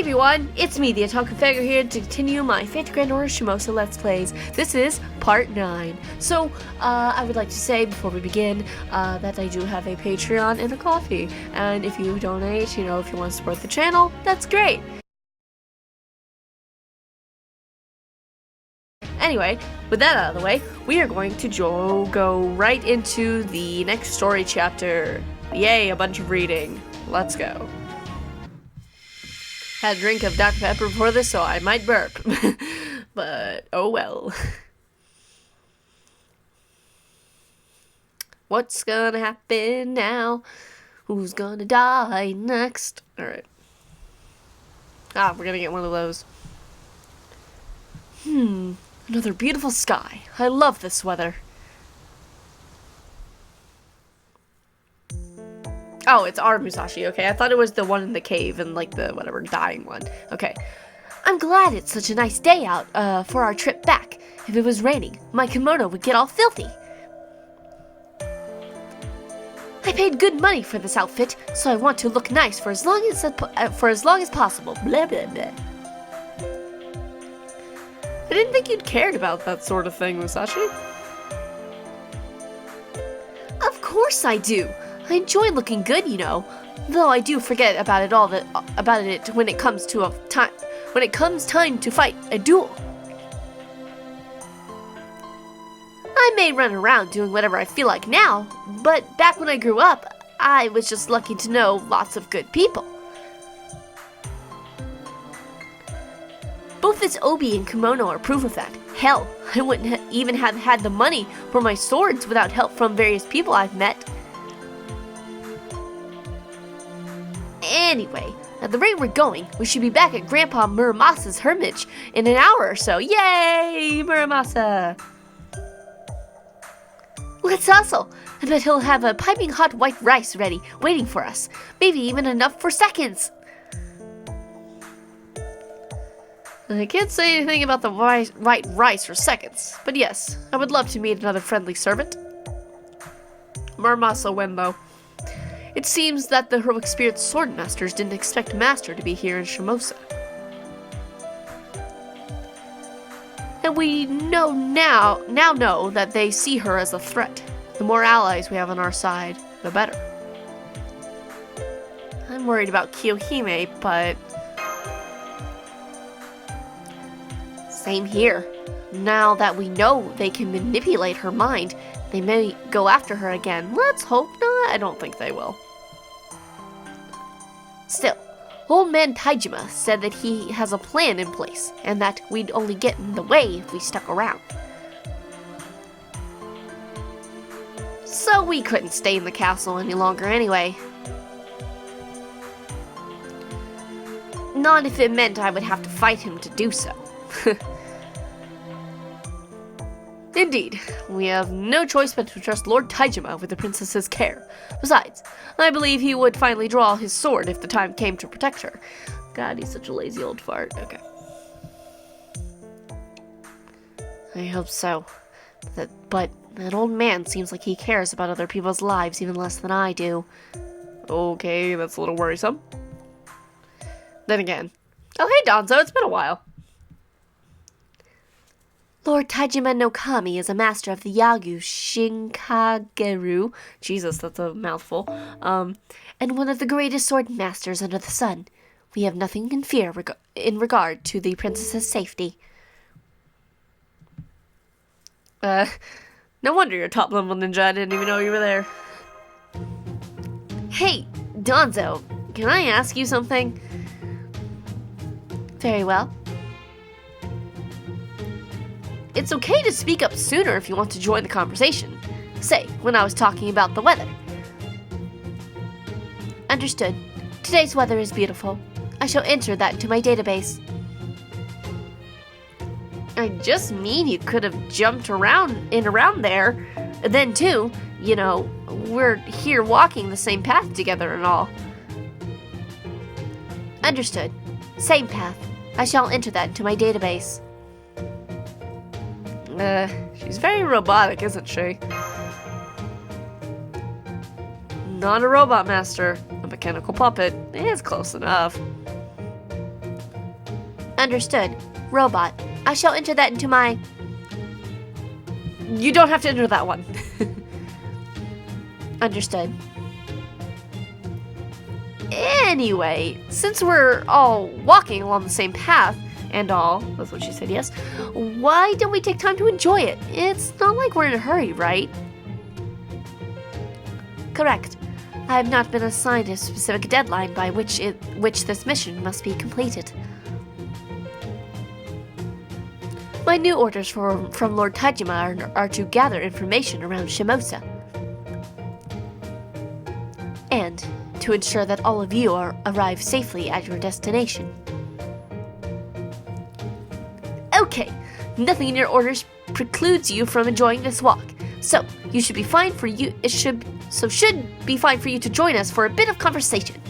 Hey everyone, it's me, the Otaku Fagger here to continue my Fate Grand Order Shimosa Let's Plays. This is part 9. So, I would like to say before we begin that I do have a Patreon and a coffee. And if you donate, if you want to support the channel, that's great. Anyway, with that out of the way, we are going to go right into the next story chapter. Yay, a bunch of reading. Let's go. Had a drink of Dr. Pepper before this, so I might burp. But, oh well. What's gonna happen now? Who's gonna die next? Alright. We're gonna get one of those. Another beautiful sky. I love this weather. Oh, it's our Musashi, okay. I thought it was the one in the cave and, the, whatever, dying one. Okay. I'm glad it's such a nice day out, for our trip back. If it was raining, my kimono would get all filthy. I paid good money for this outfit, so I want to look nice for as long as possible. Blah, blah, blah. I didn't think you'd cared about that sort of thing, Musashi. Of course I do. I enjoy looking good, though I do forget about it when it comes time to fight a duel. I may run around doing whatever I feel like now, but back when I grew up, I was just lucky to know lots of good people. Both this obi and kimono are proof of that. Hell, I wouldn't even have had the money for my swords without help from various people I've met. Anyway, at the rate we're going, we should be back at Grandpa Muramasa's hermitage in an hour or so. Yay, Muramasa! Let's hustle! I bet he'll have a piping hot white rice ready, waiting for us. Maybe even enough for seconds. I can't say anything about the white rice for seconds, but yes, I would love to meet another friendly servant. Muramasa when, though? It seems that the heroic spirit sword masters didn't expect Master to be here in Shimosa. And we now know that they see her as a threat. The more allies we have on our side, the better. I'm worried about Kiyohime, but... Same here. Now that we know they can manipulate her mind, they may go after her again. Let's hope not. I don't think they will. Still, Old Man Taijima said that he has a plan in place, and that we'd only get in the way if we stuck around. So we couldn't stay in the castle any longer anyway. Not if it meant I would have to fight him to do so. Indeed, we have no choice but to trust Lord Taijima with the princess's care. Besides, I believe he would finally draw his sword if the time came to protect her. God, he's such a lazy old fart. Okay. I hope so. But that old man seems like he cares about other people's lives even less than I do. Okay, that's a little worrisome. Then again. Oh, hey, Danzo, it's been a while. Lord Taijima no Kami is a master of the Yagyu Shinkageru. Jesus, that's a mouthful. And one of the greatest sword masters under the sun. We have nothing in fear in regard to the princess's safety. No wonder you're a top-level ninja. I didn't even know you were there. Hey, Danzo, can I ask you something? Very well. It's okay to speak up sooner if you want to join the conversation. Say, when I was talking about the weather. Understood. Today's weather is beautiful. I shall enter that to my database. I just mean you could have jumped around there. Then too, we're here walking the same path together and all. Understood. Same path. I shall enter that into my database. She's very robotic, isn't she? Not a robot master. A mechanical puppet. It's close enough. Understood. Robot. I shall enter that into my... You don't have to enter that one. Understood. Anyway, since we're all walking along the same path, and all, that's what she said, yes, why don't we take time to enjoy it? It's not like we're in a hurry, right? Correct. I have not been assigned a specific deadline by which this mission must be completed. My new orders from Lord Tajima are to gather information around Shimosa. And to ensure that all of you arrive safely at your destination. Okay, nothing in your orders precludes you from enjoying this walk. So, should be fine for you to join us for a bit of conversation.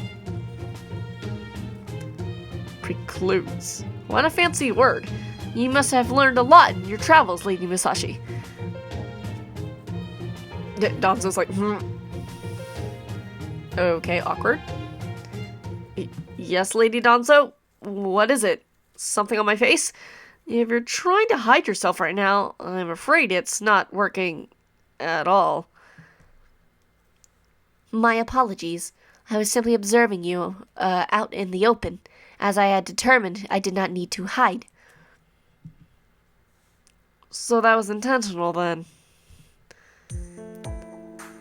Precludes. What a fancy word. You must have learned a lot in your travels, Lady Musashi. Danzo's like, Okay, awkward. Yes, Lady Danzo? What is it? Something on my face? If you're trying to hide yourself right now, I'm afraid it's not working at all. My apologies. I was simply observing you out in the open, as I had determined I did not need to hide. So that was intentional, then?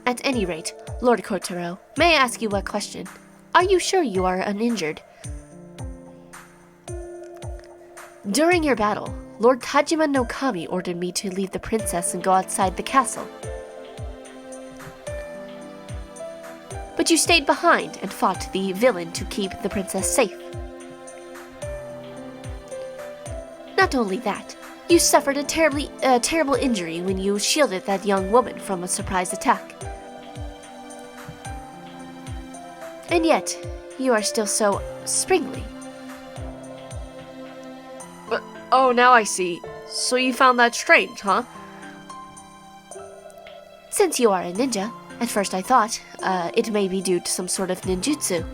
At any rate, Lord Kotaro, may I ask you a question? Are you sure you are uninjured? During your battle, Lord Tajima no Kami ordered me to leave the princess and go outside the castle. But you stayed behind and fought the villain to keep the princess safe. Not only that, you suffered a terrible injury when you shielded that young woman from a surprise attack. And yet, you are still so springly. But, oh, now I see. So you found that strange, huh? Since you are a ninja, at first I thought it may be due to some sort of ninjutsu.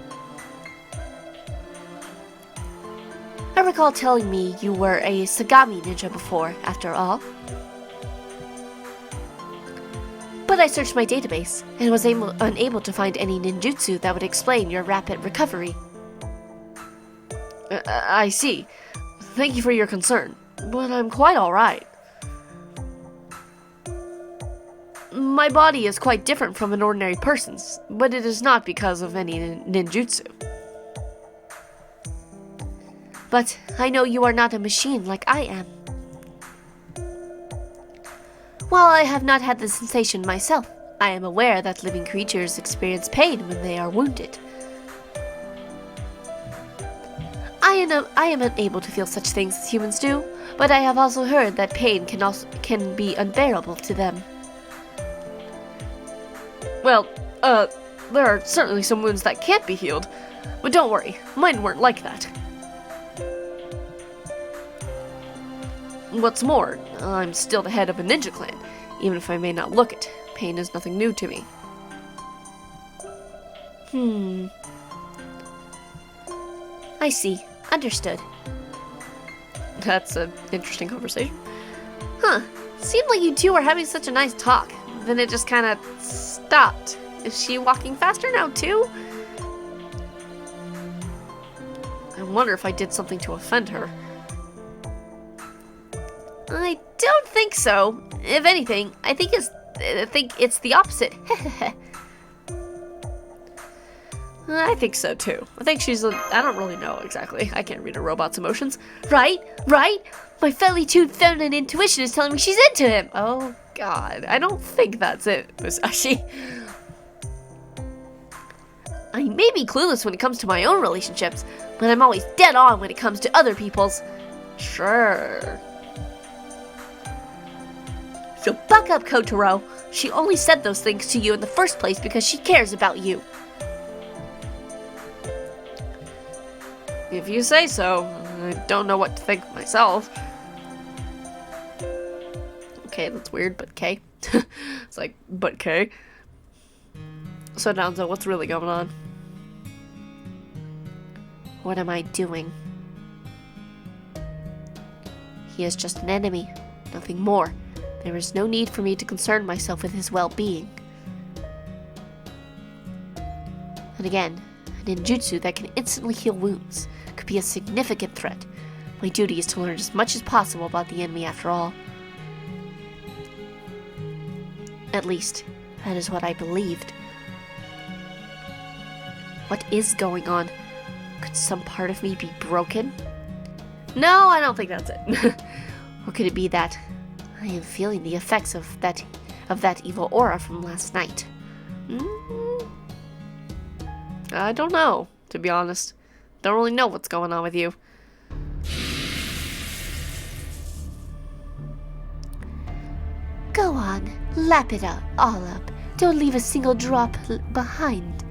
I recall telling me you were a Sagami ninja before, after all. But I searched my database and was unable to find any ninjutsu that would explain your rapid recovery. I see. Thank you for your concern, but I'm quite alright. My body is quite different from an ordinary person's, but it is not because of any ninjutsu. But I know you are not a machine like I am. While I have not had the sensation myself, I am aware that living creatures experience pain when they are wounded. I am unable to feel such things as humans do, but I have also heard that pain can be unbearable to them. Well, there are certainly some wounds that can't be healed, but don't worry, mine weren't like that. What's more, I'm still the head of a ninja clan, even if I may not look it. Pain is nothing new to me. I see. Understood. That's an interesting conversation. Huh. Seemed like you two were having such a nice talk. Then it just kind of stopped. Is she walking faster now, too? I wonder if I did something to offend her. I don't think so. If anything, I think it's the opposite. I think so too. I think I don't really know exactly. I can't read a robot's emotions. Right? My fairly tuned feminine intuition is telling me she's into him. Oh god, I don't think that's it, Musashi. I may be clueless when it comes to my own relationships, but I'm always dead on when it comes to other people's. Sure. So buck up, Kotaro. She only said those things to you in the first place because she cares about you. If you say so, I don't know what to think myself. Okay, that's weird, but okay. It's like, but okay. So Danzo, what's really going on? What am I doing? He is just an enemy, nothing more. There is no need for me to concern myself with his well-being. And again, a ninjutsu that can instantly heal wounds could be a significant threat. My duty is to learn as much as possible about the enemy after all. At least, that is what I believed. What is going on? Could some part of me be broken? No, I don't think that's it. Or could it be that I am feeling the effects of that evil aura from last night? I don't know, to be honest. Don't really know what's going on with you. Go on, lap it up, all up. Don't leave a single drop behind.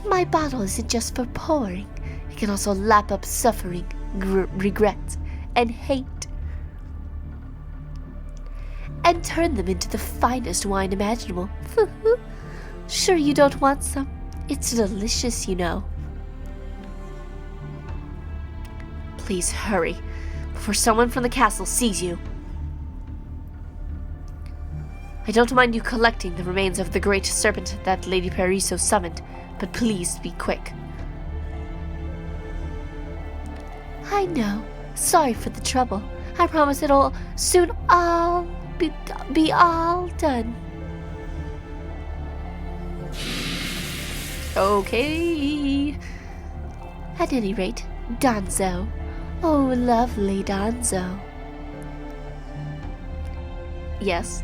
My bottle isn't just for pouring. It can also lap up suffering, regret, and hate. And turn them into the finest wine imaginable. Sure you don't want some? It's delicious, you know. Please hurry, before someone from the castle sees you. I don't mind you collecting the remains of the great serpent that Lady Paraiso summoned, but please be quick. I know. Sorry for the trouble. I promise it'll soon all be all done. Okay. At any rate, Danzo. Oh, lovely Danzo. Yes?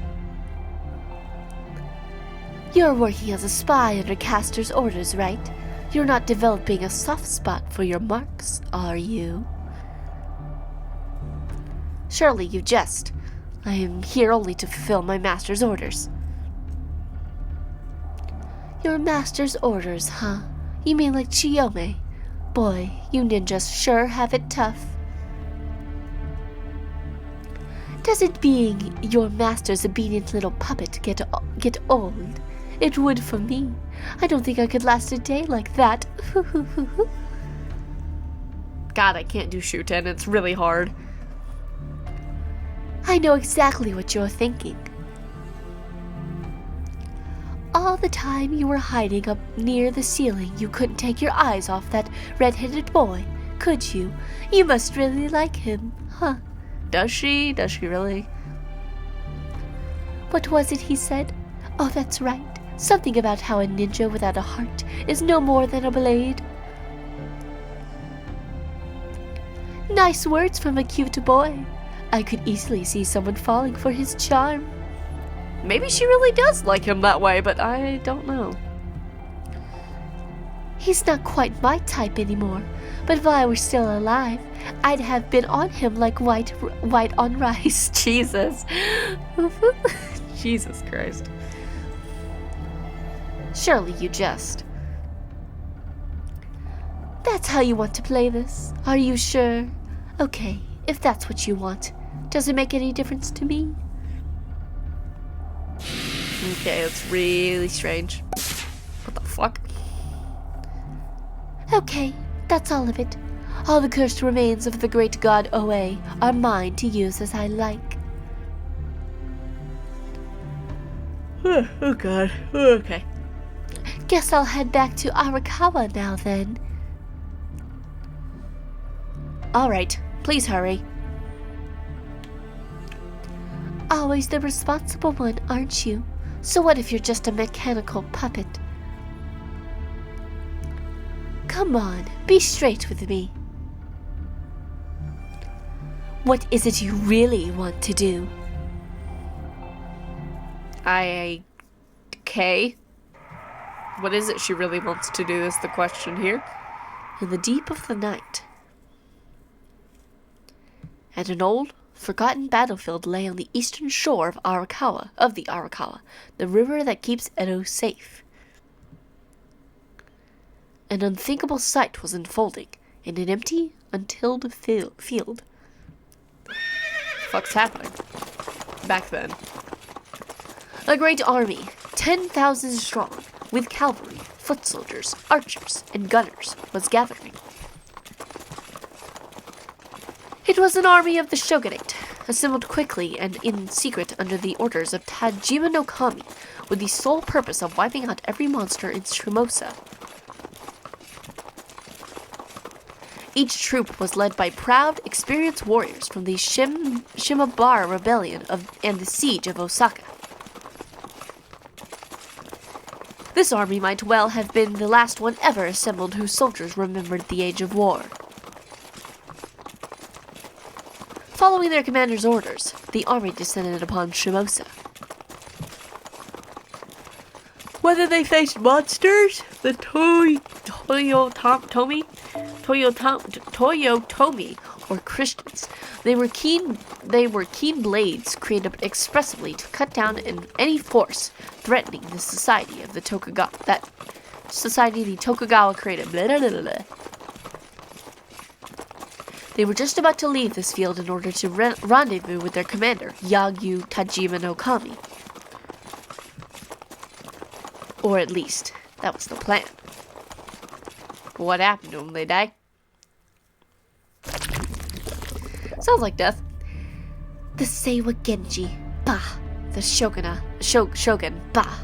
You're working as a spy under Castor's orders, right? You're not developing a soft spot for your marks, are you? Surely you jest. I am here only to fulfill my master's orders. Your master's orders, huh? You mean like Chiyome? Boy, you ninjas sure have it tough. Doesn't being your master's obedient little puppet get old? It would for me. I don't think I could last a day like that. God, I can't do Shuten. It's really hard. I know exactly what you're thinking. All the time you were hiding up near the ceiling, you couldn't take your eyes off that red-headed boy, could you? You must really like him, huh? Does she? Does she really? What was it he said? Oh, that's right. Something about how a ninja without a heart is no more than a blade. Nice words from a cute boy. I could easily see someone falling for his charm. Maybe she really does like him that way, but I don't know. He's not quite my type anymore, but if I were still alive, I'd have been on him like white on rice. Jesus. Jesus Christ. Surely you jest. That's how you want to play this? Are you sure? Okay, if that's what you want. Does it make any difference to me? Okay, that's really strange. What the fuck? Okay, that's all of it. All the cursed remains of the great god Oe are mine to use as I like. Oh god, okay. Guess I'll head back to Arakawa now then. Alright, please hurry. Always the responsible one, aren't you? So what if you're just a mechanical puppet? Come on, be straight with me. What is it you really want to do? Okay. What is it she really wants to do is the question here. In the deep of the night, and an old, forgotten battlefield lay on the eastern shore of the Arakawa, the river that keeps Edo safe. An unthinkable sight was unfolding in an empty, untilled field. The fuck's happening? Back then. A great army, 10,000 strong, with cavalry, foot soldiers, archers, and gunners, was gathering. It was an army of the shogunate, assembled quickly and in secret under the orders of Tajima no Kami, with the sole purpose of wiping out every monster in Shimosa. Each troop was led by proud, experienced warriors from the Shimabara rebellion and the siege of Osaka. This army might well have been the last one ever assembled whose soldiers remembered the age of war. Following their commander's orders, the army descended upon Shimosa. Whether they faced monsters, the Toyotomi, or Christians, they were keen blades created expressly to cut down any force threatening the society of the Tokugawa. That society the Tokugawa created. Blah, blah, blah, blah. They were just about to leave this field in order to rendezvous with their commander, Yagyu Tajima no Kami. Or at least, that was the plan. What happened to them? They die? Sounds like death. The Seiwa Genji, bah. The Shogun, bah.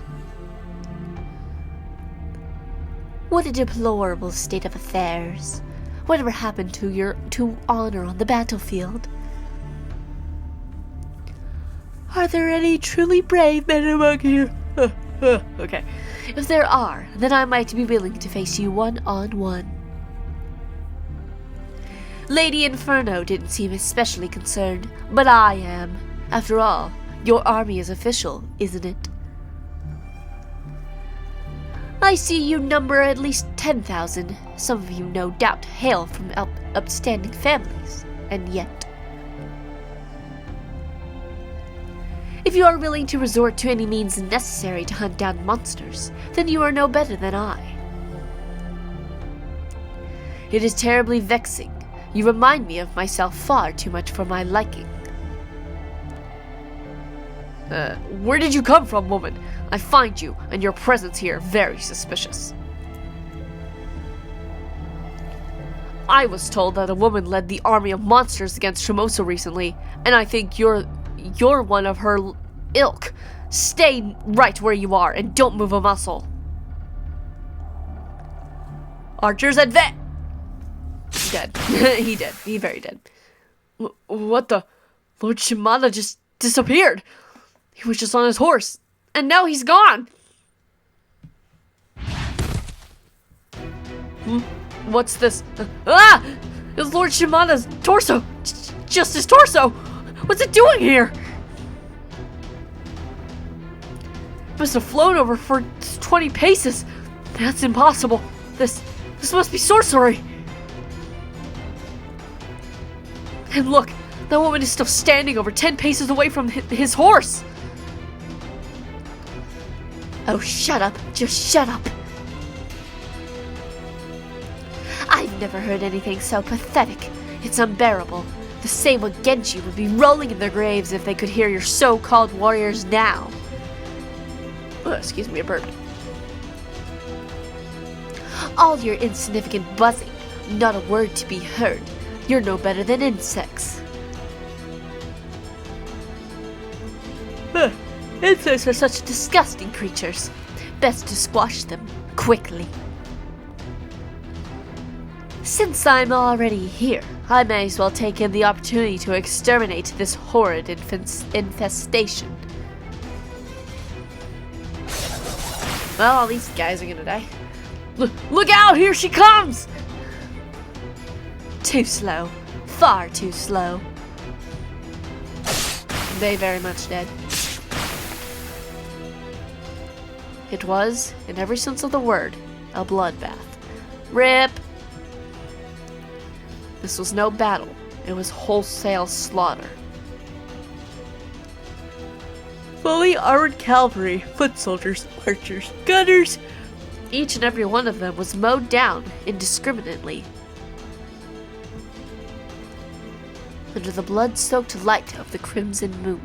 What a deplorable state of affairs. Whatever happened to honor on the battlefield? Are there any truly brave men among you? Okay. If there are, then I might be willing to face you one-on-one. Lady Inferno didn't seem especially concerned, but I am. After all, your army is official, isn't it? I see you number at least 10,000. Some of you no doubt hail from upstanding families, and yet... If you are willing to resort to any means necessary to hunt down monsters, then you are no better than I. It is terribly vexing. You remind me of myself far too much for my liking. Where did you come from, woman? I find you and your presence here very suspicious. I was told that a woman led the army of monsters against Shimosa recently, and I think you're one of her ilk. Stay right where you are and don't move a muscle. Archers advance! Dead. He dead. He very dead. What the? Lord Shimada just disappeared. He was just on his horse, and now he's gone. What's this? It's Lord Shimada's torso. Just his torso. What's it doing here? Must have flown over for 20 paces. That's impossible. This must be sorcery. And look, that woman is still standing over 10 paces away from his horse. Oh, shut up. Just shut up. I've never heard anything so pathetic. It's unbearable. The Seiwa Genji would be rolling in their graves if they could hear your so-called warriors now. Excuse me, I burped. All your insignificant buzzing. Not a word to be heard. You're no better than insects. Insects are such disgusting creatures. Best to squash them quickly. Since I'm already here, I may as well take in the opportunity to exterminate this horrid infestation. Well, all these guys are gonna die. Look out! Here she comes! Too slow. Far too slow. They very much dead. It was, in every sense of the word, a bloodbath. RIP! This was no battle. It was wholesale slaughter. Fully armored cavalry, foot soldiers, archers, gunners. Each and every one of them was mowed down indiscriminately. Under the blood-soaked light of the crimson moon,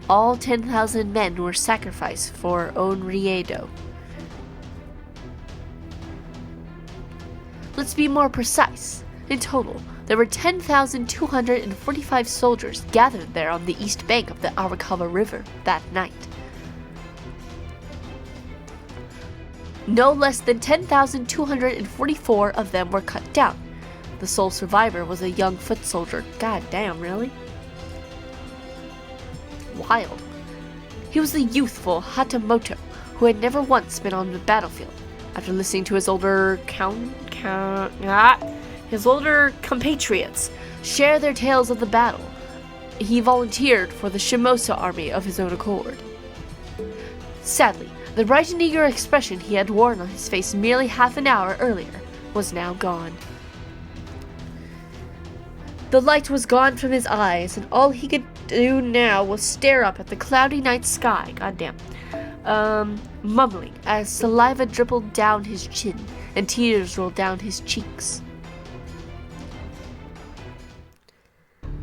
all 10,000 men were sacrificed for ONUI. Let's be more precise. In total, There were 10,245 soldiers gathered there on the east bank of the Arakawa River that night. No less than 10,244 of them were cut down. The sole survivor was a young foot soldier. God damn, really? Wild. He was the youthful Hatamoto, who had never once been on the battlefield. After listening to his older compatriots share their tales of the battle, he volunteered for the Shimosa army of his own accord. Sadly, the bright and eager expression he had worn on his face merely half an hour earlier was now gone. The light was gone from his eyes, and all he could do now was stare up at the cloudy night sky, goddamn, mumbling as saliva dribbled down his chin and tears rolled down his cheeks.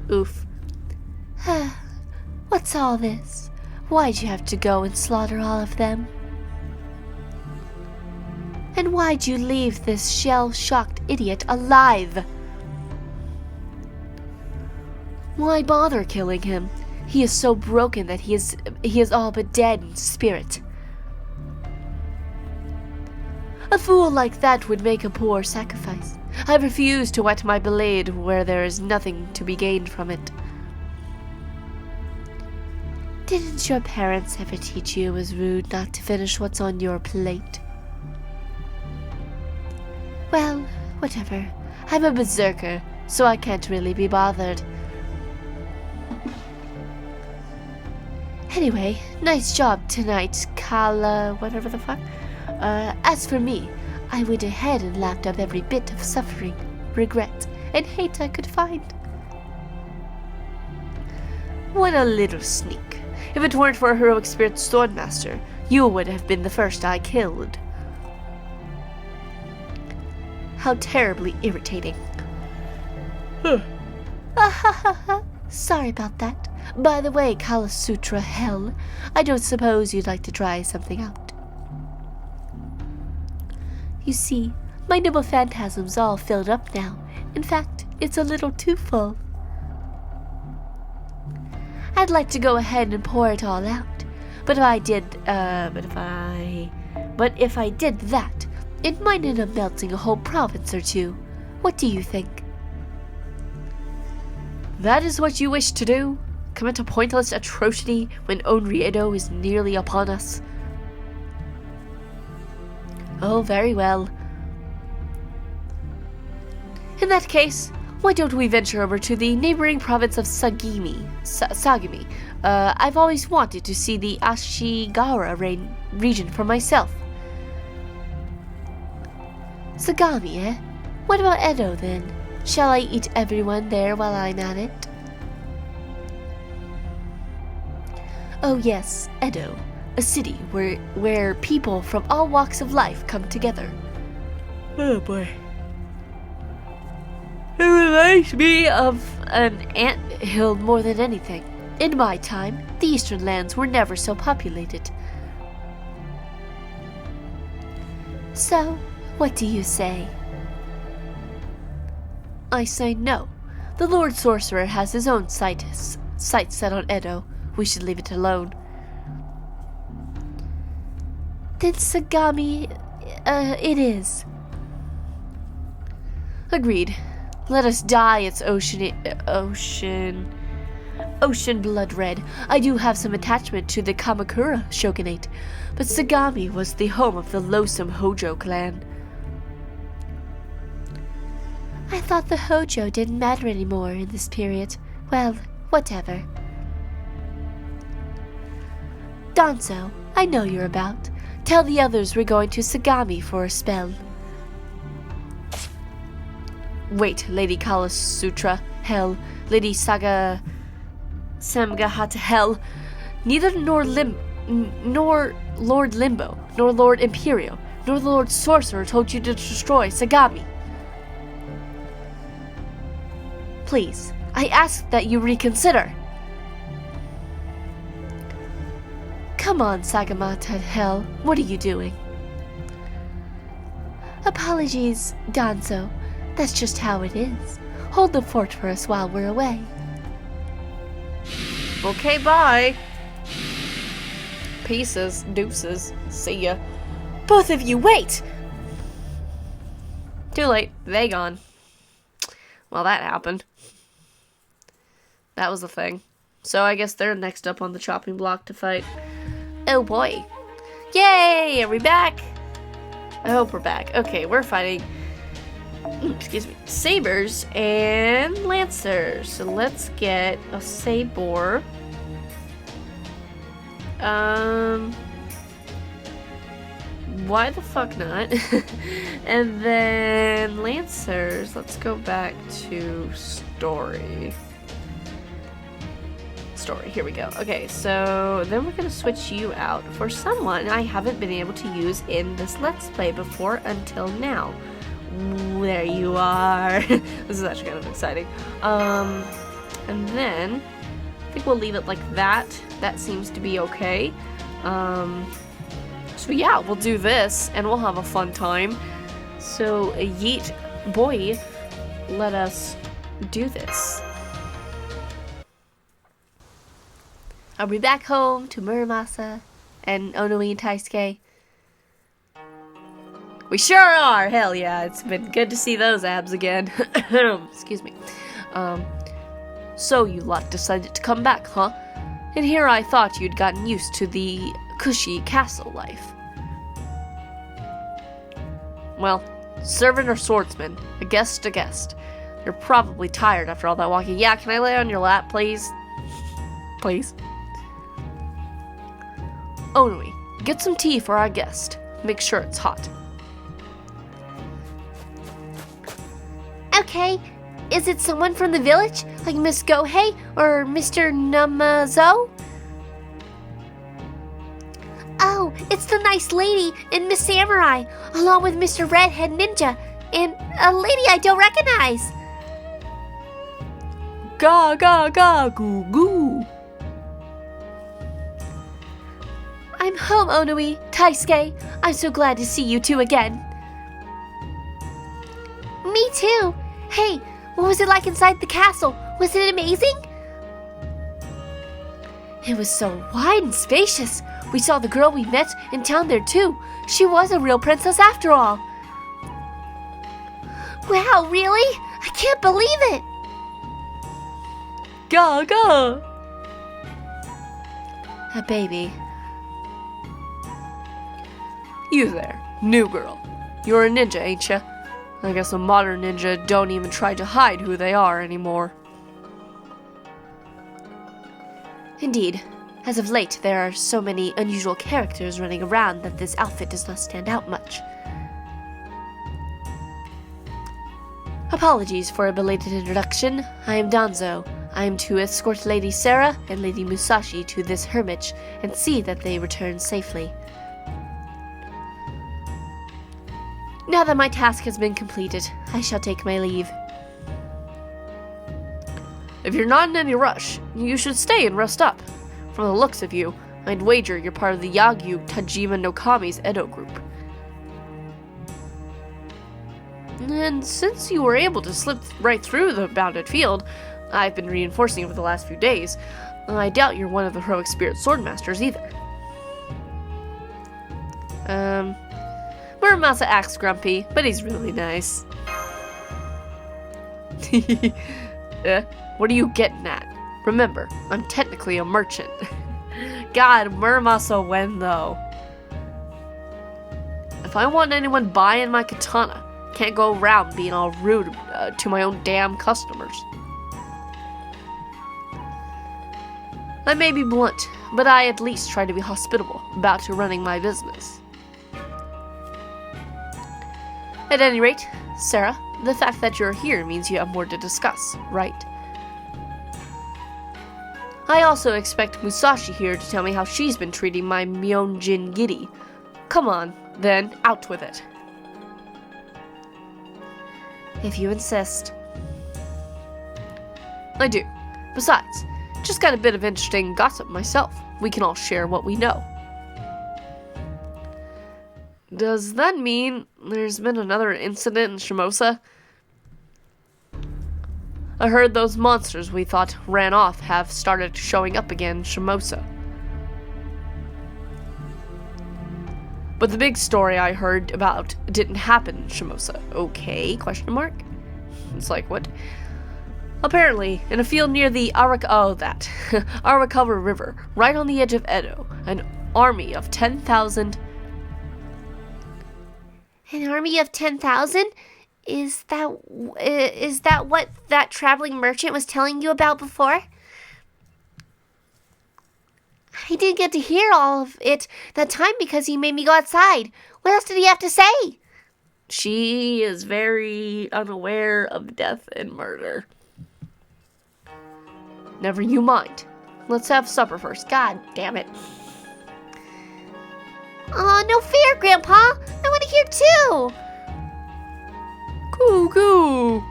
Oof. What's all this? Why'd you have to go and slaughter all of them? And why'd you leave this shell-shocked idiot alive? Why bother killing him? He is so broken that he is all but dead in spirit. A fool like that would make a poor sacrifice. I refuse to wet my blade where there is nothing to be gained from it. Didn't your parents ever teach you it was rude not to finish what's on your plate? Well, whatever. I'm a berserker, so I can't really be bothered. Anyway, nice job tonight, Kala, whatever the fuck. As for me, I went ahead and lapped up every bit of suffering, regret, and hate I could find. What a little sneak. If it weren't for a heroic spirit swordmaster, you would have been the first I killed. How terribly irritating. Sorry about that. By the way, Kala Sutra Hell, I don't suppose you'd like to try something out. You see, my noble phantasm's all filled up now. In fact, it's a little too full. I'd like to go ahead and pour it all out, but if I did that, it might end up melting a whole province or two. What do you think? That is what you wish to do? Commit a pointless atrocity when Onriedo is nearly upon us? Oh, very well. In that case, why don't we venture over to the neighboring province of Sagami? I've always wanted to see the Ashigara region for myself. Sagami, eh? What about Edo, then? Shall I eat everyone there while I'm at it? Oh yes, Edo, a city where people from all walks of life come together. Oh boy. It reminds me of an anthill more than anything. In my time, the eastern lands were never so populated. So, what do you say? I say no. The Lord Sorcerer has his own sights set on Edo. We should leave it alone. Then Sagami, it is. Agreed. Let us dye its ocean blood red. I do have some attachment to the Kamakura shogunate, but Sagami was the home of the loathsome Hojo clan. I thought the Hojo didn't matter anymore in this period. Well, whatever. Danzo, I know you're about. Tell the others we're going to Sagami for a spell. Wait, Lady Kala Sutra, hell, Lady Samgahata, hell. Neither Lord Limbo, nor Lord Imperio, nor the Lord Sorcerer told you to destroy Sagami. Please, I ask that you reconsider. Come on, Sagamata Hell, what are you doing? Apologies, Danzo. That's just how it is. hold the fort for us while we're away. Okay, bye. Pieces, deuces, see ya. Both of you, wait! Too late, they gone. Well, that happened. That was the thing. So I guess they're next up on the chopping block to fight. Oh boy. Yay! Are we back? I hope we're back. Okay, we're fighting, excuse me, sabers and lancers. So let's get a saber. Why the fuck not? And then lancers. Let's go back to story. Here we go. Okay, so then we're gonna switch you out for someone I haven't been able to use in this Let's Play before until now. There you are. This is actually kind of exciting. And then I think we'll leave it like that. That seems to be okay. So yeah, we'll do this and we'll have a fun time. So yeet boy, let us do this. Are we back home to Muramasa and ONUI and TASUKE? We sure are! Hell yeah, it's been good to see those abs again. Excuse me. So you lot decided to come back, huh? And here I thought you'd gotten used to the cushy castle life. Well, servant or swordsman, a guest. You're probably tired after all that walking. Yeah, can I lay on your lap, please? Please. ONUI, get some tea for our guest. Make sure it's hot. Okay, is it someone from the village, like Miss Gohei or Mr. Namazo? Oh, it's the nice lady and Miss Samurai, along with Mr. Redhead Ninja, and a lady I don't recognize. Ga ga ga goo goo. I'm home, ONUI, TASUKE. I'm so glad to see you two again. Me too. Hey, what was it like inside the castle? Was it amazing? It was so wide and spacious. We saw the girl we met in town there too. She was a real princess after all. Wow, really? I can't believe it. Ga ga. A baby. You there, new girl. You're a ninja, ain't ya? I guess a modern ninja don't even try to hide who they are anymore. Indeed. As of late, there are so many unusual characters running around that this outfit does not stand out much. Apologies for a belated introduction. I am Danzo. I am to escort Lady Sarah and Lady Musashi to this hermitage and see that they return safely. Now that my task has been completed, I shall take my leave. If you're not in any rush, you should stay and rest up. From the looks of you, I'd wager you're part of the Yagyu Tajima no Kami's Edo group. And since you were able to slip right through the bounded field, I've been reinforcing over the last few days, I doubt you're one of the heroic spirit swordmasters either. Muramasa acts grumpy, but he's really nice. What are you getting at? Remember, I'm technically a merchant. God, Muramasa when though? If I want anyone buying my katana, can't go around being all rude to my own damn customers. I may be blunt, but I at least try to be hospitable about to running my business. At any rate, Sarah, the fact that you're here means you have more to discuss, right? I also expect Musashi here to tell me how she's been treating my Myonjin Giri. Come on, then, out with it. If you insist. I do. Besides, just got a bit of interesting gossip myself. We can all share what we know. Does that mean there's been another incident in Shimosa? I heard those monsters we thought ran off have started showing up again in Shimosa. But the big story I heard about didn't happen in Shimosa. Okay, question mark? It's like, what? Apparently, in a field near the Arakawa River, right on the edge of Edo, an army of 10,000... An army of 10,000? Is that what that traveling merchant was telling you about before? I didn't get to hear all of it that time because he made me go outside. What else did he have to say? She is very unaware of death and murder. Never you mind. Let's have supper first. God damn it. Oh, no fair, Grandpa. I want to hear too. Coo.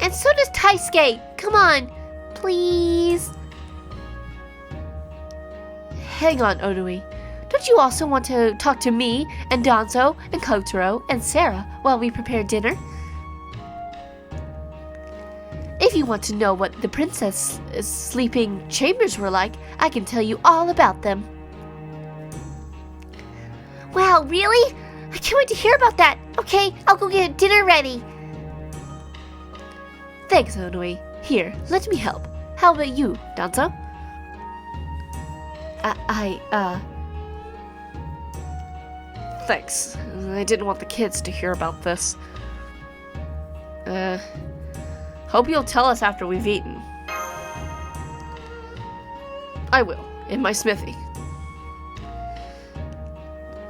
And so does Taisuke. Come on, please. Hang on, ONUI. Don't you also want to talk to me and Danzo and Kotaro and Sarah while we prepare dinner? If you want to know what the princess' sleeping chambers were like, I can tell you all about them. Wow, really? I can't wait to hear about that. Okay, I'll go get dinner ready. Thanks, ONUI. Here, let me help. How about you, Danzo? Thanks. I didn't want the kids to hear about this. Hope you'll tell us after we've eaten. I will, in my smithy.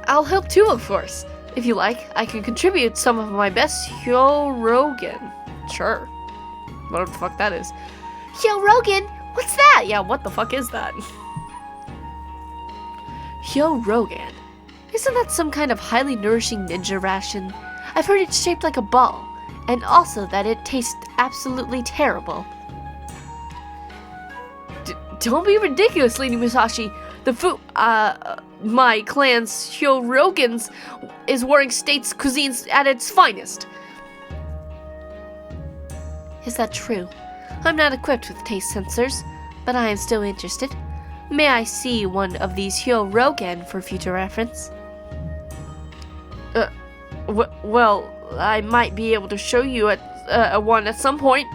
I'll help too, of course. If you like, I can contribute some of my best Hyorogen. Sure. Whatever the fuck that is. Hyorogen? What's that? Yeah, what the fuck is that? Hyorogen. Isn't that some kind of highly nourishing ninja ration? I've heard it's shaped like a ball, and also that it tastes absolutely terrible. Don't be ridiculous, Lady Musashi. The food, my clan's Hyorogens is Warring States cuisines at its finest. Is that true? I'm not equipped with taste sensors, but I am still interested. May I see one of these Hyorogen for future reference? Well, I might be able to show you one at some point.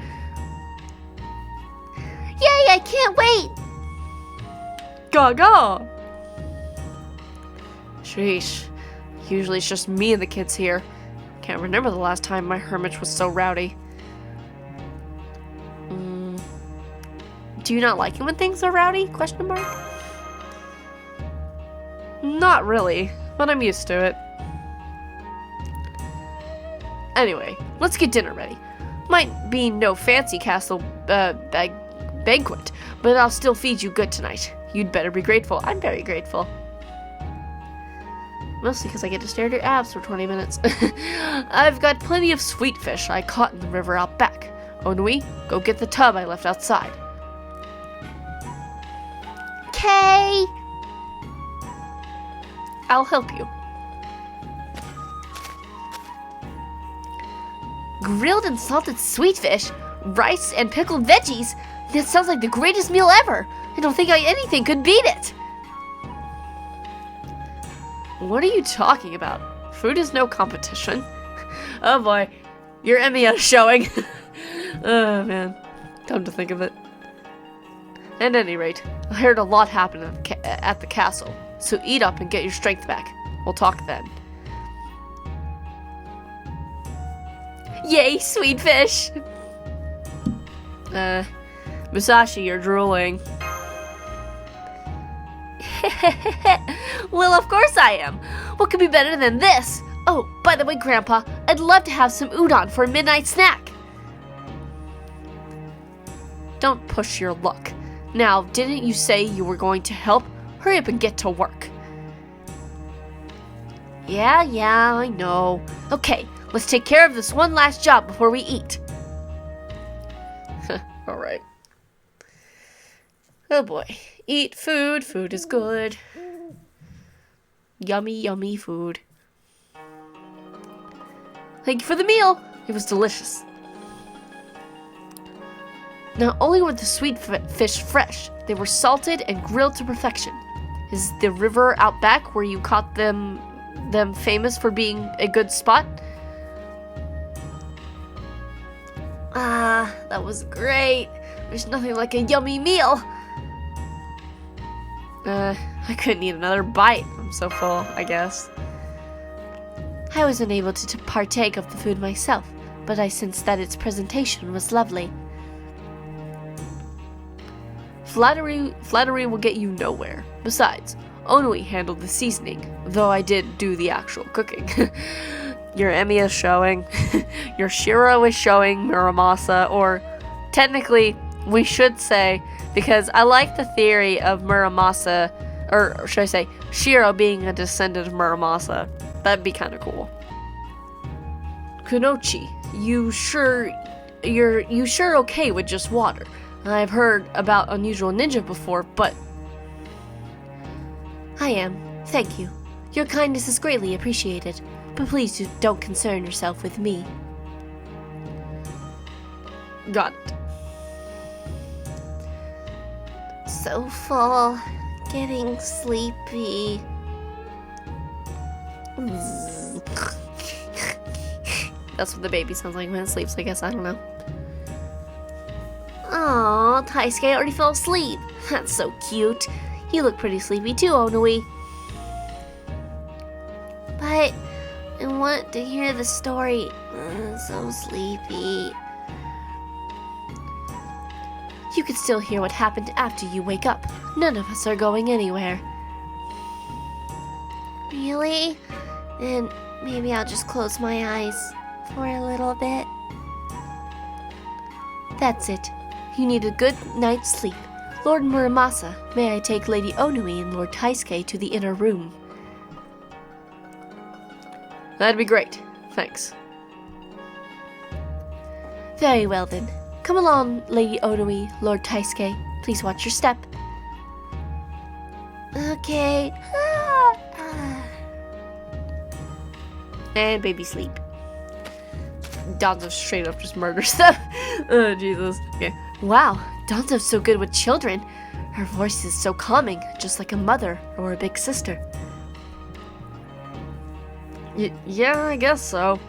Yay, I can't wait! Gaga! Sheesh. Usually it's just me and the kids here. Can't remember the last time my hermitage was so rowdy. Do you not like it when things are rowdy? Question mark? Not really, but I'm used to it. Anyway, let's get dinner ready. Might be no fancy castle banquet, but I'll still feed you good tonight. You'd better be grateful. I'm very grateful. Mostly because I get to stare at your abs for 20 minutes. I've got plenty of sweet fish I caught in the river out back. ONUI, go get the tub I left outside. Okay. I'll help you. Grilled and salted sweet fish, rice and pickled veggies. That sounds like the greatest meal ever. I don't think anything could beat it. What are you talking about? Food is no competition. Oh boy, your Emiya is showing. Oh man, come to think of it. At any rate, I heard a lot happen at the castle, so eat up and get your strength back. We'll talk then. Yay, sweet fish! Musashi, you're drooling. Well, of course I am. What could be better than this? Oh, by the way, Grandpa, I'd love to have some udon for a midnight snack. Don't push your luck. Now, didn't you say you were going to help? Hurry up and get to work. Yeah, I know. Okay, let's take care of this one last job before we eat. Alright. Oh boy. Eat food. Food is good. Yummy, yummy food. Thank you for the meal. It was delicious. Not only were the sweet fish fresh, they were salted and grilled to perfection. Is the river out back where you caught them famous for being a good spot? Ah, that was great. There's nothing like a yummy meal. I couldn't eat another bite. I'm so full, I guess. I was unable to partake of the food myself, but I sensed that its presentation was lovely. Flattery will get you nowhere. Besides, ONUI handled the seasoning, though I did do the actual cooking. Your Emmy is showing, your Shiro is showing Muramasa, or technically, we should say, because I like the theory of Muramasa, or should I say, Shiro being a descendant of Muramasa. That'd be kind of cool. Kunoichi, you sure okay with just water? I've heard about unusual ninja before, but... I am, thank you. Your kindness is greatly appreciated, but please don't concern yourself with me. Got it. So full, getting sleepy. That's what the baby sounds like when it sleeps, I guess. I don't know. Aw, Taisuke already fell asleep. That's so cute. You look pretty sleepy too, ONUI. But I want to hear the story. I'm so sleepy. You can still hear what happened after you wake up. None of us are going anywhere. Really? Then maybe I'll just close my eyes for a little bit. That's it. You need a good night's sleep. Lord Muramasa, may I take Lady ONUI and Lord Taisuke to the inner room? That'd be great. Thanks. Very well then. Come along, Lady ONUI, Lord Taisuke. Please watch your step. Okay. And baby sleep. Danzo straight up just murders them. Oh, Jesus. Okay. Wow, Danzo's so good with children. Her voice is so calming, just like a mother or a big sister. Yeah, I guess so.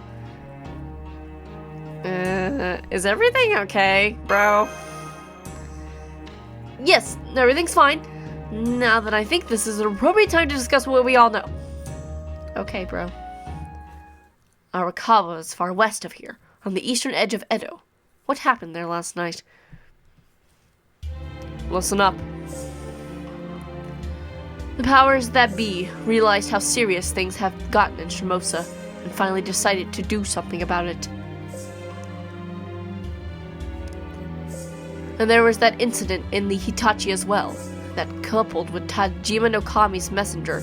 Is everything okay, bro? Yes, everything's fine. Now that I think this is an appropriate time to discuss what we all know. Okay, bro. Arakawa is far west of here, on the eastern edge of Edo. What happened there last night? Listen up. The powers that be realized how serious things have gotten in Shimosa, and finally decided to do something about it. And there was that incident in the Hitachi as well, that coupled with Tajima no Kami's messenger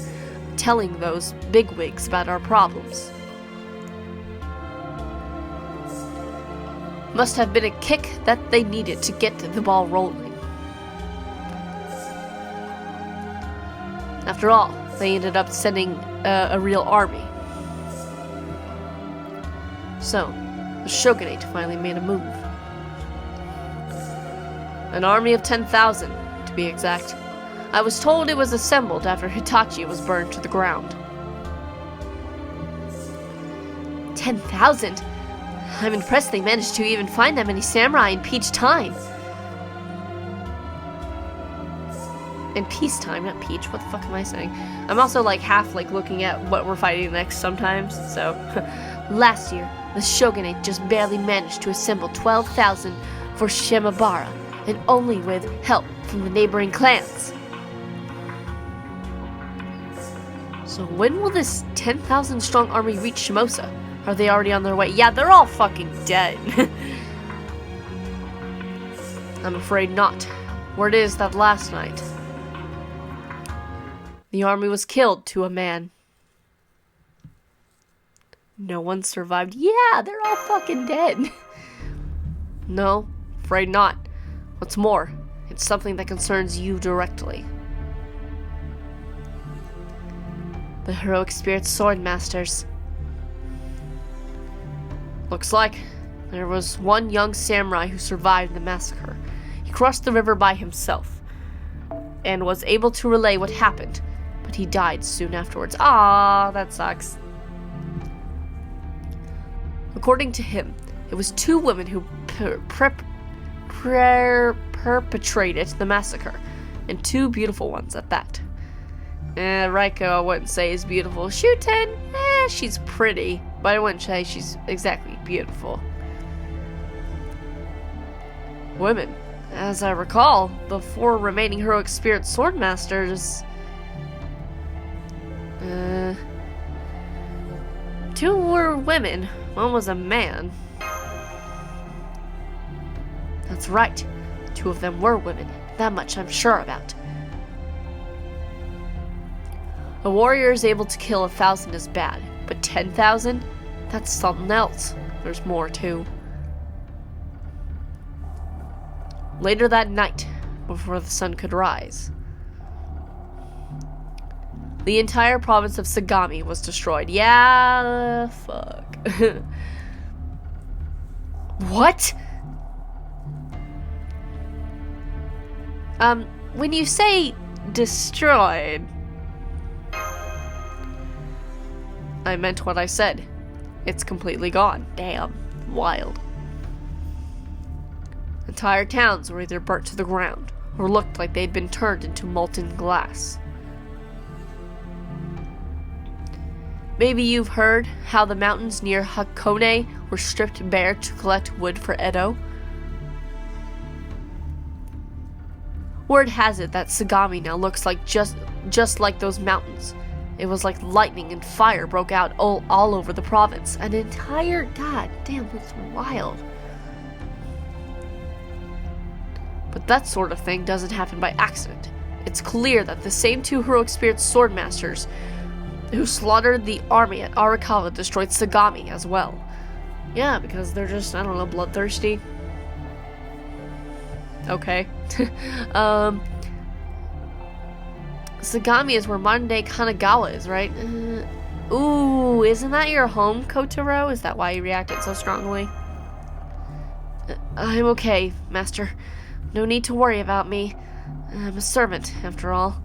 telling those bigwigs about our problems. Must have been a kick that they needed to get the ball rolling. After all, they ended up sending a real army. So, the shogunate finally made a move. An army of 10,000, to be exact. I was told it was assembled after Hitachi was burned to the ground. 10,000? I'm impressed they managed to even find that many samurai in peacetime. In peacetime, not peach. What the fuck am I saying? I'm also like half like looking at what we're fighting next sometimes, so. Last year, the shogunate just barely managed to assemble 12,000 for Shimabara, and only with help from the neighboring clans. So when will this 10,000 strong army reach Shimosa? Are they already on their way? Yeah, they're all fucking dead. I'm afraid not. Word is that last night, the army was killed to a man. No one survived. Yeah, they're all fucking dead. No, afraid not. What's more, it's something that concerns you directly. The heroic spirit sword masters. Looks like there was one young samurai who survived the massacre, crossed the river by himself and was able to relay what happened, but he died soon afterwards. Ah, that sucks. According to him, it was 2 women who perpetrated the massacre, and 2 beautiful ones at that. Raiko I wouldn't say is beautiful. Shuten, she's pretty, but I wouldn't say she's exactly beautiful. Women. As I recall, the 4 remaining heroic spirit swordmasters... 2 were women, 1 was a man. That's right, 2 of them were women, that much I'm sure about. A warrior is able to kill 1,000 is bad, but 10,000? That's something else. There's more too. Later that night, before the sun could rise, the entire province of Sagami was destroyed. Yeah, fuck. What? When you say destroyed, I meant what I said. It's completely gone. Damn. Wild. Entire towns were either burnt to the ground or looked like they'd been turned into molten glass. Maybe you've heard how the mountains near Hakone were stripped bare to collect wood for Edo? Word has it that Sagami now looks like just like those mountains. It was like lightning and fire broke out all over the province. An entire... God damn, that's wild. But that sort of thing doesn't happen by accident. It's clear that the same 2 heroic spirit swordmasters who slaughtered the army at Arakawa destroyed Sagami as well. Yeah, because they're just, I don't know, bloodthirsty. Okay. Sagami is where modern-day Kanagawa is, right? Ooh, isn't that your home, Kotaro? Is that why you reacted so strongly? I'm okay, Master. No need to worry about me. I'm a servant, after all.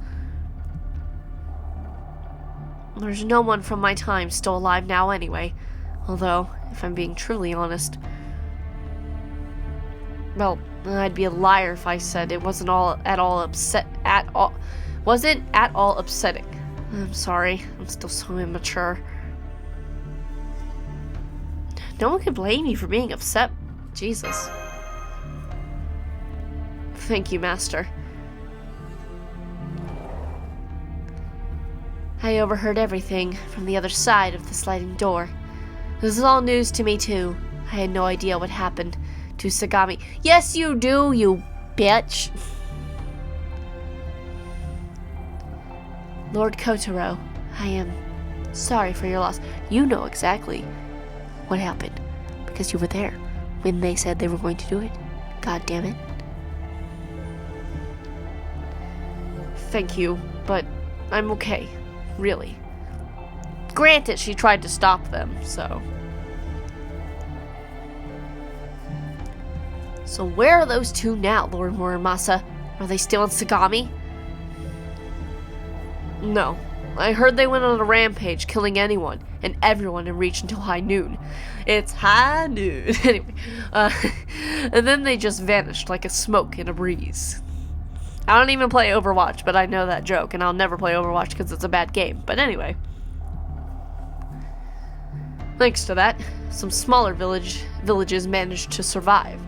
There's no one from my time still alive now anyway. Although, if I'm being truly honest... Well, I'd be a liar if I said it wasn't wasn't at all upsetting. I'm sorry, I'm still so immature. No one can blame you for being upset. Jesus. Thank you, Master. I overheard everything from the other side of the sliding door. This is all news to me, too. I had no idea what happened to Sagami. Yes, you do, you bitch. Lord Kotaro, I am sorry for your loss. You know exactly what happened, because you were there when they said they were going to do it. God damn it. Thank you, but I'm okay, really. Granted, she tried to stop them, so... So where are those 2 now, Lord Muramasa? Are they still in Sagami? No. I heard they went on a rampage, killing anyone and everyone in reach until high noon. It's high noon. Anyway, and then they just vanished like a smoke in a breeze. I don't even play Overwatch, but I know that joke, and I'll never play Overwatch because it's a bad game. But anyway. Thanks to that, some smaller villages managed to survive.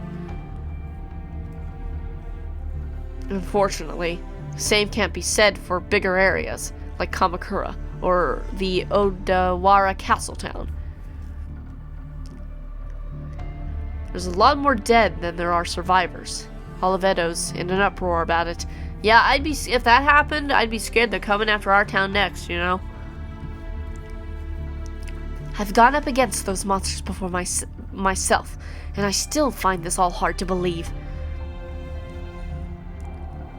Unfortunately, the same can't be said for bigger areas, like Kamakura, or the Odawara Castle Town. There's a lot more dead than there are survivors. All of Edo's in an uproar about it. Yeah, if that happened, I'd be scared they're coming after our town next, you know? I've gone up against those monsters before myself, and I still find this all hard to believe.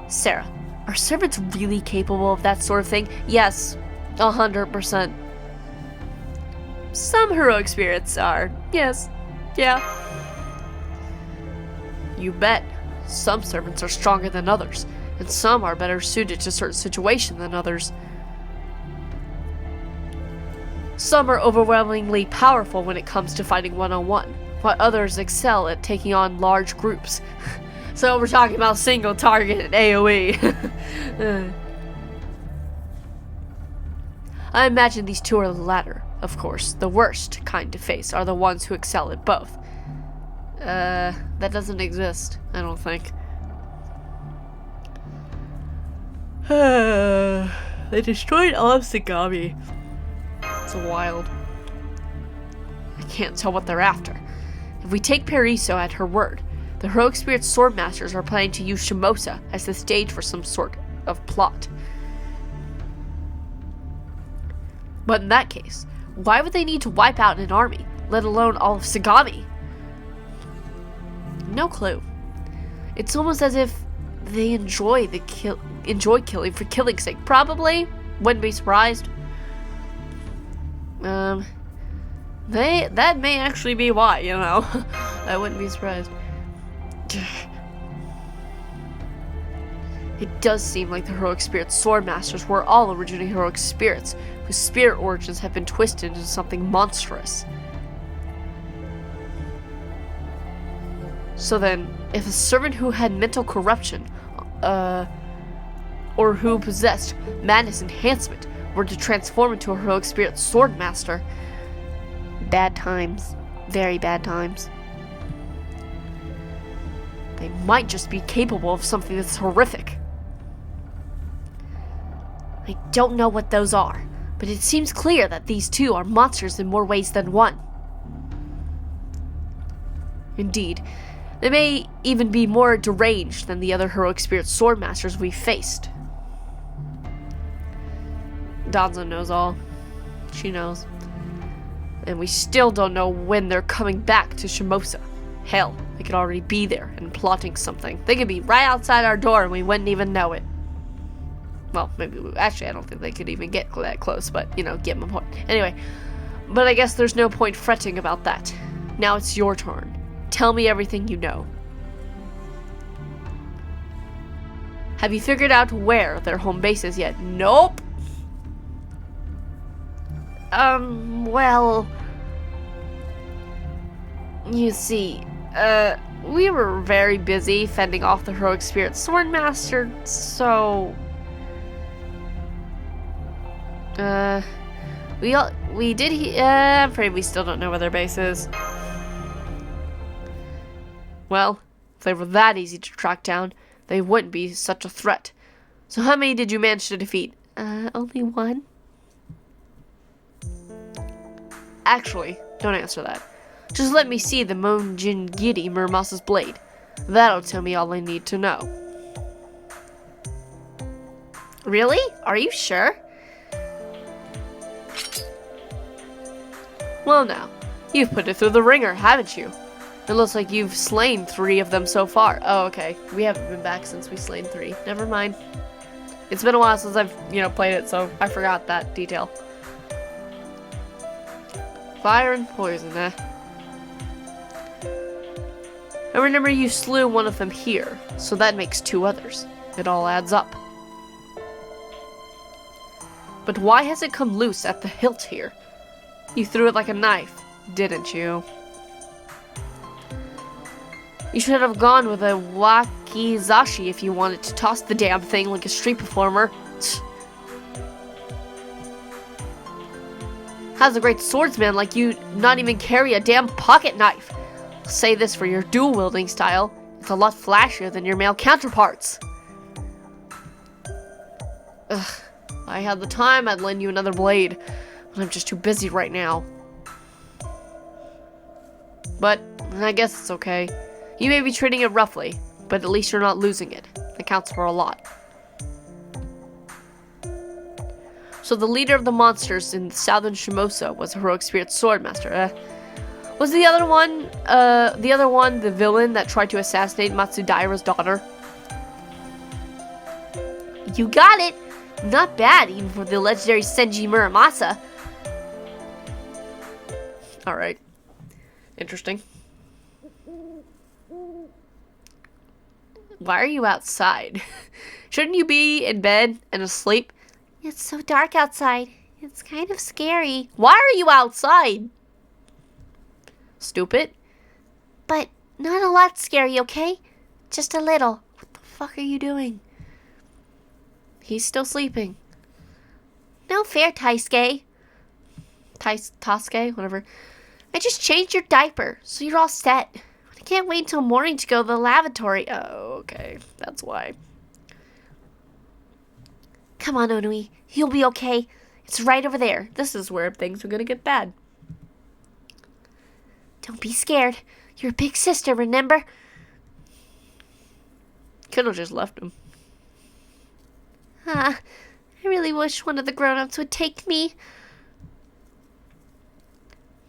Sarah, are servants really capable of that sort of thing? Yes, 100%. Some heroic spirits are. Yes. Yeah. You bet. Some servants are stronger than others, and some are better suited to certain situations than others. Some are overwhelmingly powerful when it comes to fighting one-on-one, while others excel at taking on large groups. So we're talking about single target AoE. I imagine these two are the latter. Of course, the worst kind to face are the ones who excel at both. That doesn't exist, I don't think. They destroyed all of Sagami. It's wild. I can't tell what they're after. If we take Periso at her word, the heroic spirit swordmasters are planning to use Shimosa as the stage for some sort of plot. But in that case, why would they need to wipe out an army, let alone all of Sagami? No clue. It's almost as if they enjoy killing for killing's sake. Probably. Wouldn't be surprised. That may actually be why, you know. I wouldn't be surprised. It does seem like the heroic spirit swordmasters were all originally heroic spirits, whose spirit origins have been twisted into something monstrous. So then, if a servant who had mental corruption, or who possessed madness enhancement, were to transform into a heroic spirit swordmaster, bad times. Very bad times. They might just be capable of something that's horrific. I don't know what those are, but it seems clear that these two are monsters in more ways than one. Indeed, they may even be more deranged than the other heroic spirit swordmasters we faced. Danzo knows all. She knows. And we still don't know when they're coming back to Shimosa. Hell, they could already be there and plotting something. They could be right outside our door and we wouldn't even know it. Well, maybe actually I don't think they could even get that close, but you know, get my point. Anyway, but I guess there's no point fretting about that. Now it's your turn. Tell me everything you know. Have you figured out where their home base is yet? Nope. Well, you see, we were very busy fending off the heroic spirit swordmaster, so I'm afraid we still don't know where their base is. Well, if they were that easy to track down, they wouldn't be such a threat. So how many did you manage to defeat? Only one. Actually, don't answer that. Just let me see the Monjingiri Muramasa's blade. That'll tell me all I need to know. Really? Are you sure? Well now, you've put it through the ringer, haven't you? It looks like you've slain 3 of them so far. Oh, okay. We haven't been back since we slain 3. Never mind. It's been a while since I've, played it, so I forgot that detail. Fire and poison, eh? I remember you slew one of them here, so that makes 2 others. It all adds up. But why has it come loose at the hilt here? You threw it like a knife, didn't you? You should have gone with a wakizashi if you wanted to toss the damn thing like a street performer. How's a great swordsman like you not even carry a damn pocket knife? I'll say this for your dual-wielding style. It's a lot flashier than your male counterparts. Ugh. If I had the time, I'd lend you another blade. But I'm just too busy right now. But I guess it's okay. You may be treating it roughly, but at least you're not losing it. That counts for a lot. So the leader of the monsters in southern Shimosa was a heroic spirit swordmaster. Was the other one the villain that tried to assassinate Matsudaira's daughter? You got it! Not bad, even for the legendary Senji Muramasa. Alright. Interesting. Why are you outside? Shouldn't you be in bed and asleep? It's so dark outside. It's kind of scary. Why are you outside? Stupid. But not a lot scary, okay? Just a little. What the fuck are you doing? He's still sleeping. No fair, TASUKE. TASUKE? Whatever. I just changed your diaper, so you're all set. I can't wait until morning to go to the lavatory. Oh, okay. That's why. Come on, ONUI. You'll be okay. It's right over there. This is where things are gonna get bad. Don't be scared. You're a big sister, remember? Could've just left him. I really wish one of the grown-ups would take me.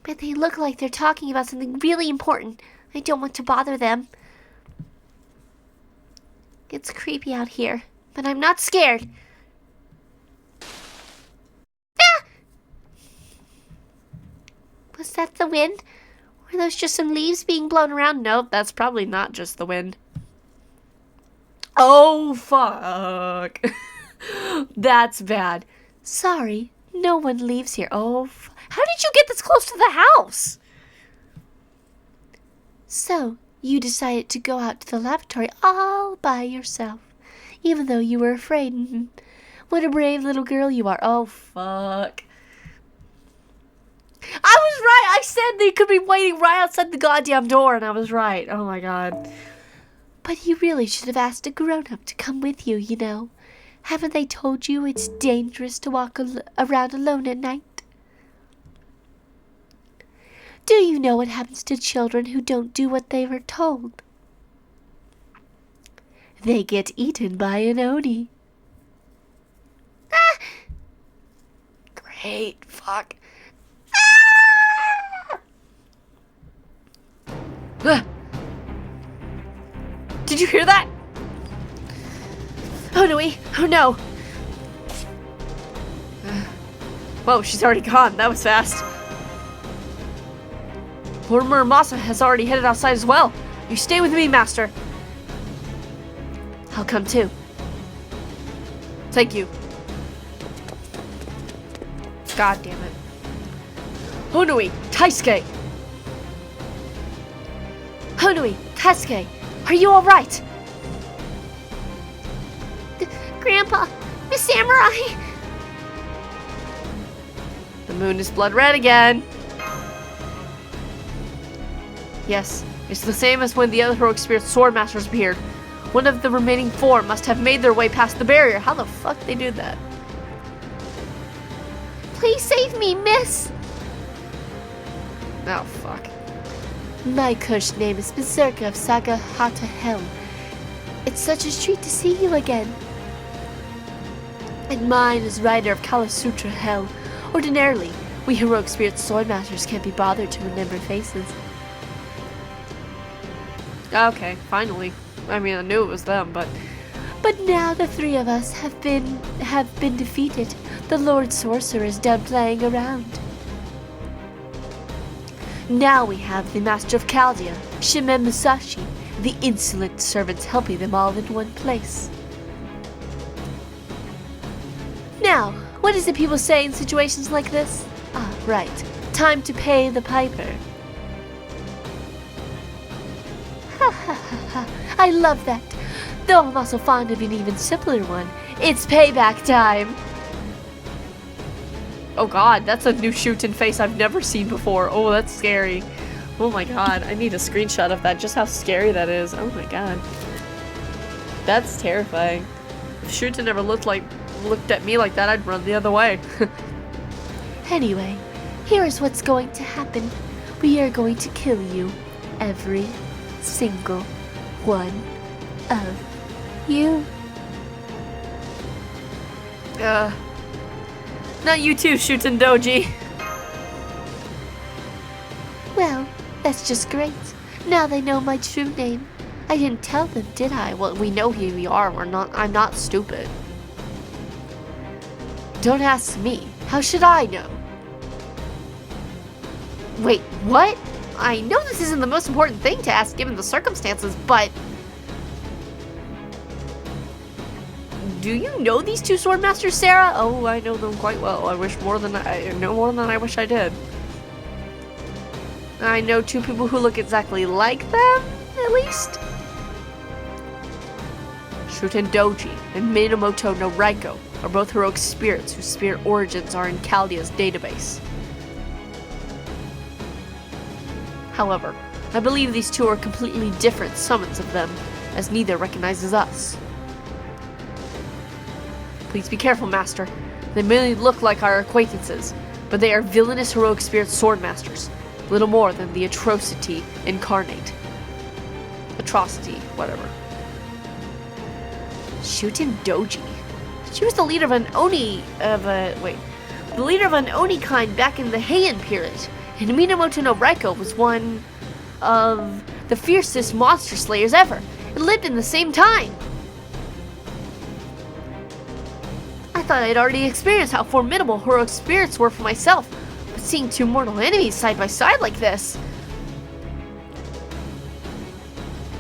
But they look like they're talking about something really important. I don't want to bother them. It's creepy out here, but I'm not scared. Ah! Was that the wind? Or those just some leaves being blown around? Nope, that's probably not just the wind. Oh, fuck. That's bad. Sorry, no one leaves here. Oh, how did you get this close to the house? So, you decided to go out to the lavatory all by yourself, even though you were afraid. What a brave little girl you are. Oh, fuck. I was right. I said they could be waiting right outside the goddamn door, and I was right. Oh, my God. But you really should have asked a grown-up to come with you, you know. Haven't they told you it's dangerous to walk around alone at night? Do you know what happens to children who don't do what they were told? They get eaten by an Oni. Ah! Great. Fuck. Ah! Did you hear that? ONUI! Oh no! Whoa, she's already gone. That was fast. Lord Muramasa has already headed outside as well. You stay with me, Master. I'll come too. Thank you. God damn it. ONUI, TASUKE! ONUI, TASUKE! Are you alright? Grandpa, Miss Samurai! The moon is blood red again. Yes, it's the same as when the other heroic spirit sword masters appeared. One of the remaining four must have made their way past the barrier. How the fuck they do that? Please save me, miss! Oh, fuck. My cursed name is Berserker of Sagahata Helm. It's such a treat to see you again. And mine is Rider of Kala Sutra Hell. Ordinarily, we heroic spirit sword masters can't be bothered to remember faces. Okay, finally. I mean, I knew it was them, but now the three of us have been defeated. The Lord Sorcerer is done playing around. Now we have the Master of Chaldea, Shimen Musashi, the insolent servants helping them all in one place. Now, what does the people say in situations like this? Ah, right. Time to pay the piper. Ha ha ha ha. I love that. Though I'm also fond of an even simpler one. It's payback time. oh god, that's a new shooting face I've never seen before. Oh, that's scary. Oh my god, I need a screenshot of that, just how scary that is. Oh my god. That's terrifying. If Shootin ever looked at me like that, I'd run the other way. Anyway, here's what's going to happen. We are going to kill you. Every single one of you. Not you too, Shootin Doji. Well, that's just great. Now they know my true name. I didn't tell them, did I? Well, we know who we are. I'm not stupid. Don't ask me. How should I know? Wait, what? I know this isn't the most important thing to ask given the circumstances, but... Do you know these two sword masters, Sarah? Oh, I know them quite well. I know more than I wish I did. I know two people who look exactly like them, at least. Shuten Doji and Minamoto no Raiko are both heroic spirits whose spirit origins are in Chaldea's database. However, I believe these two are completely different summons of them, as neither recognizes us. Please be careful, Master. They merely look like our acquaintances, but they are villainous heroic spirit sword masters, little more than the atrocity incarnate. Atrocity, whatever. Shuten Doji. She was the leader of an Oni the leader of an Oni kind back in the Heian period, and Minamoto no Raiko was one of the fiercest monster slayers ever, and lived in the same time. I thought I'd already experienced how formidable heroic spirits were for myself, but seeing two mortal enemies side by side like this...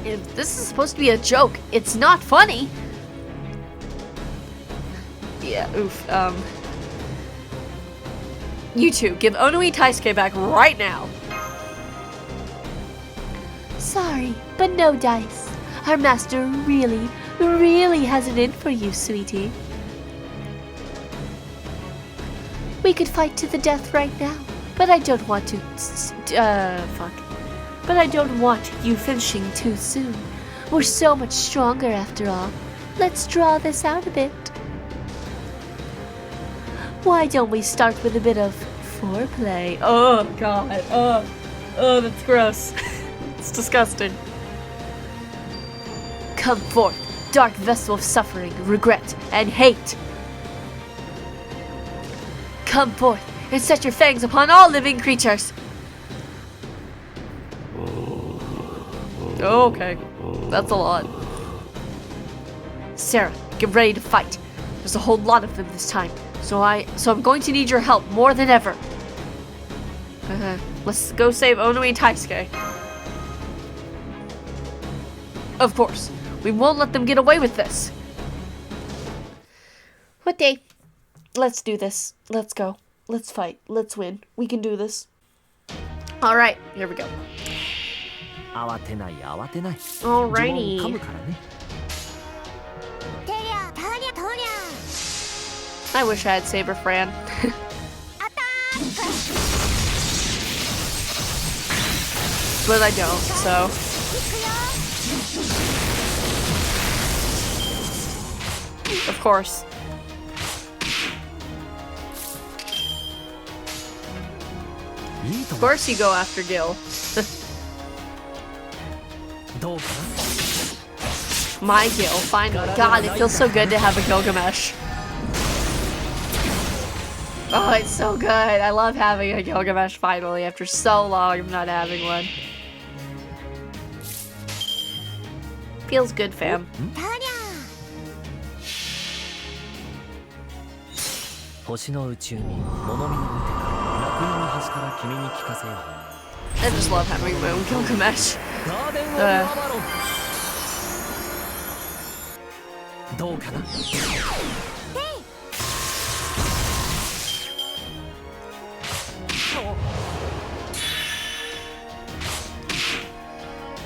If this is supposed to be a joke, it's not funny. Yeah, oof, You two, give ONUI TASUKE back right now. Sorry, but no dice. Our master really has it in for you, sweetie. We could fight to the death right now, but I don't want to, But I don't want you finishing too soon. We're so much stronger after all. Let's draw this out a bit. Why don't we start with a bit of foreplay? Oh, God. Oh, that's gross. It's disgusting. Come forth, dark vessel of suffering, regret, and hate. Come forth and set your fangs upon all living creatures. Okay, that's a lot. Sarah, get ready to fight. There's a whole lot of them this time, so I'm going to need your help more than ever. Let's go save ONUI TASUKE. Of course, we won't let them get away with this. What day? Let's do this. Let's go. Let's fight. Let's win. We can do this. All right, here we go. Alrighty. I wish I had Saber Fran. But I don't, so. Of course. Of course you go after Gil. My Gil, finally. God, it feels so good to have a Gilgamesh. Oh, it's so good. I love having a Gilgamesh finally after so long of not having one. Feels good, fam. I just love having my own Gilgamesh.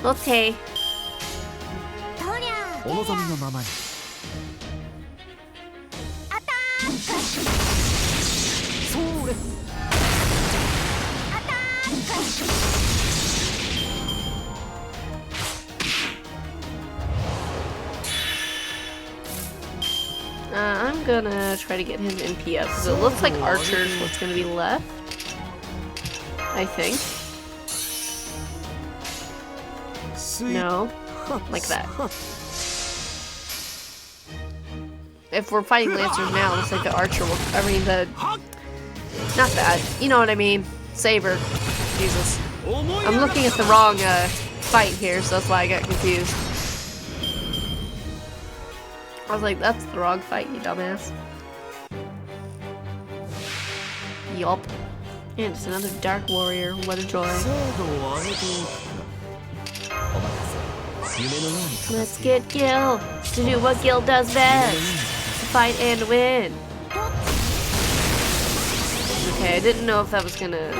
Okay. I'm gonna try to get him MP up because it looks like Archer's what's gonna be left. I think. No, like that. If we're fighting Lancers now, it looks like the Archer will. I mean, not that. You know what I mean? Saber. Jesus. I'm looking at the wrong fight here, so that's why I got confused. I was like, that's the wrong fight, you dumbass. Yup. And it's another Dark Warrior. What a joy. Let's get Gil to do what Gil does best. fight and win. Okay, I didn't know if that was gonna...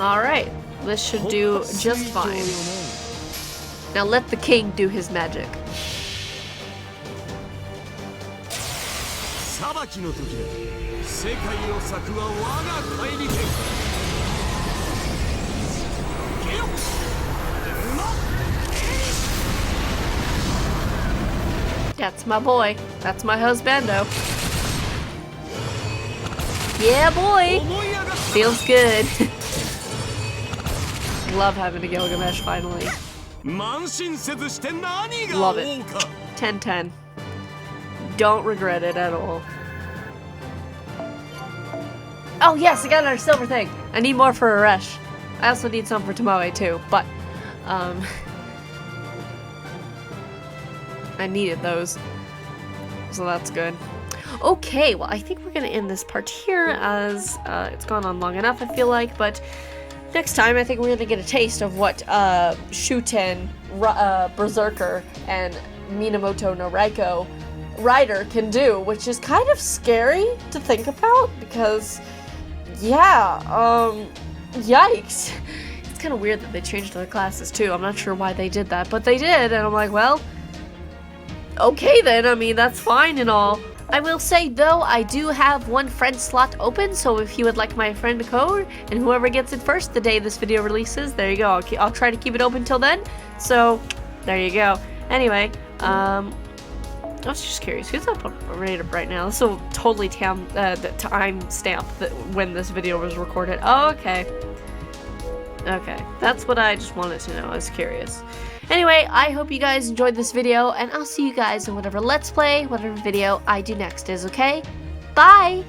Alright, this should do just fine. Now let the king do his magic. That's my boy. That's my husbando. Yeah, boy! Feels good. Love having a Gilgamesh finally. Love it. 10-10. Don't regret it at all. Oh yes, I got another silver thing. I need more for Aresh. I also need some for Tomoe too, but I needed those. So that's good. Okay, well I think we're gonna end this part here as it's gone on long enough, I feel like, but next time I think we're gonna get a taste of what Shuten, Berserker, and Minamoto no Raiko Rider can do, which is kind of scary to think about because, yeah, yikes. It's kind of weird that they changed their classes too. I'm not sure why they did that, but they did, and I'm like, well, okay then, I mean, that's fine and all. I will say, though, I do have one friend slot open, so if you would like my friend code, and whoever gets it first the day this video releases, there you go. I'll try to keep it open till then, so there you go. Anyway, I was just curious, who's up on rated right now? This will totally the time stamp that when this video was recorded. Oh, okay. Okay, that's what I just wanted to know. I was curious. Anyway, I hope you guys enjoyed this video, and I'll see you guys in whatever Let's Play, whatever video I do next is, okay? Bye!